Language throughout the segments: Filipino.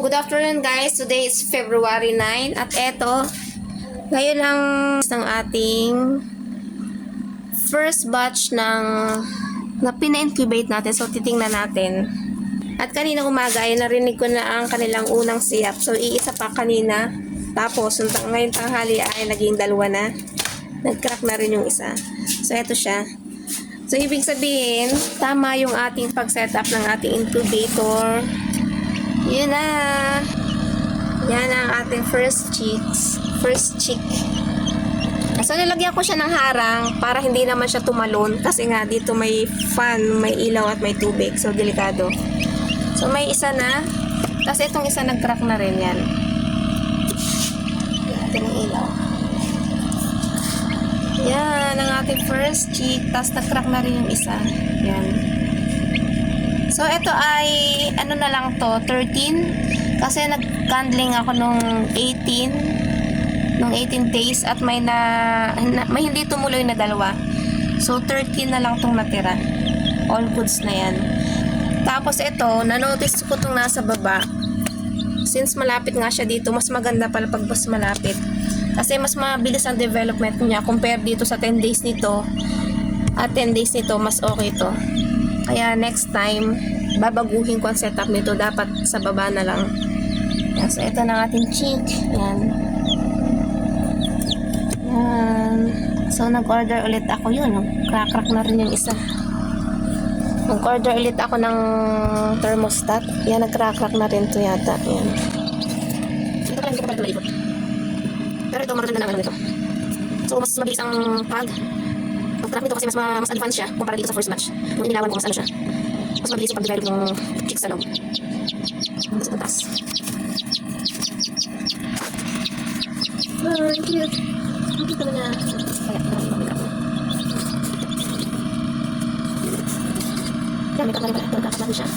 Good afternoon guys, today is February 9 at eto, ngayon ang ng ating first batch na pina-incubate natin. So titingnan natin. At kanina umaga ay narinig ko na ang kanilang unang siyap. So iisa pa kanina. Tapos ngayon tanghali ay naging dalawa na. Nag-crack na rin yung isa. So eto siya. So ibig sabihin, tama yung ating pag-setup ng ating incubator. Yun na. Yan ang ating first chick. So, nilagyan ko siya ng harang para hindi naman siya tumalon. Kasi nga, dito may fan, may ilaw at may tubig. So, delikado. So, may isa na. Tapos, itong isa nag-crack na rin yan. Ito ng ilaw. Yan, ang ating first chick. Tapos, nag-crack na rin yung isa. Yan. So, ito ay, ano na lang to, 13. Kasi nag-candling ako nung 18 days at may hindi tumuloy na dalawa. So, 13 na lang tong natira. All goods na yan. Tapos, ito, na-notice ko tong nasa baba. Since malapit nga siya dito, mas maganda pala pag mas malapit. Kasi mas mabilis ang development niya compare dito sa 10 days nito. At 10 days nito, mas okay to. Kaya next time, babaguhin ko ang setup nito. Dapat sa baba na lang. Yan. So, ito na ating chick. Yan. Yan. So, nag-order ulit ako yun. Crack na rin yung isa. Nag-order ulit ako ng thermostat. Yan, nag-crack na rin to yata. Yan. Ito pa lang, hindi ko pa ito. Pero ito, maganda naman ito. So, mas mabilis ang pag-crack nito kasi mas advanced siya kumpara dito sa first match. Nung inilawan ko mas ano siya. Mas mabilis yung pag-develop ng chicks sa loob. Sa taas. Oh, cute. Ang cute naman niya. Yan, may kakalain pala. Nagkakasama siya.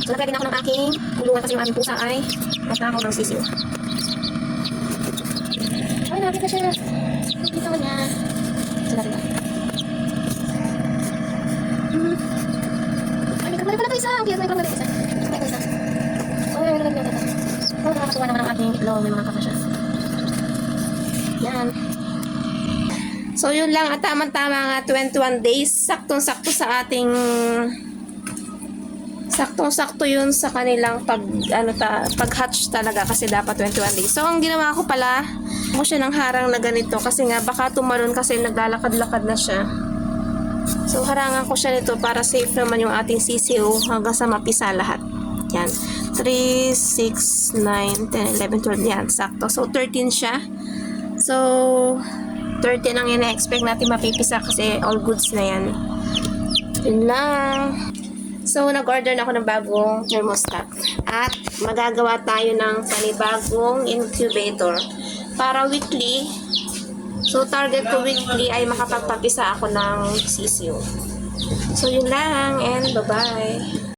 So, nagkagin ako ng aking kulungan kasi yung aming pusa ay matakaw ng sisiw. Ay, nakakita siya. Nakakita ko niya. Sila. Ay, may kakalain pala ito isa. Ang cute, may kakalain isa. May isa. Oh, may kakalain ito. Oh, nakakasuwa naman ang ating itlog. May mga kaka siya. Yan. So, yun lang. At tamang-tama nga 21 days. Saktong-sakto sa ating saktong-sakto yun sa kanilang pag-hatch talaga kasi dapat 21 days. So, ang ginawa ko pala, ako siya ng harang na ganito kasi nga baka tumalon kasi naglalakad-lakad na siya. So, harangan ko siya nito para safe naman yung ating sisiw hanggang sa mapisa lahat. Yan. 3, 6, 9, 10, 11, 12. Yan. Sakto. So, 13 siya. So, 13 ang ina-expect natin mapipisa kasi all goods na yan. Yun lang. So, nag-order na ako ng bagong thermostat. At magagawa tayo ng panibagong incubator para weekly. So, target ko weekly ay makapagpapisa ako ng sisiw. So, yun lang and bye-bye.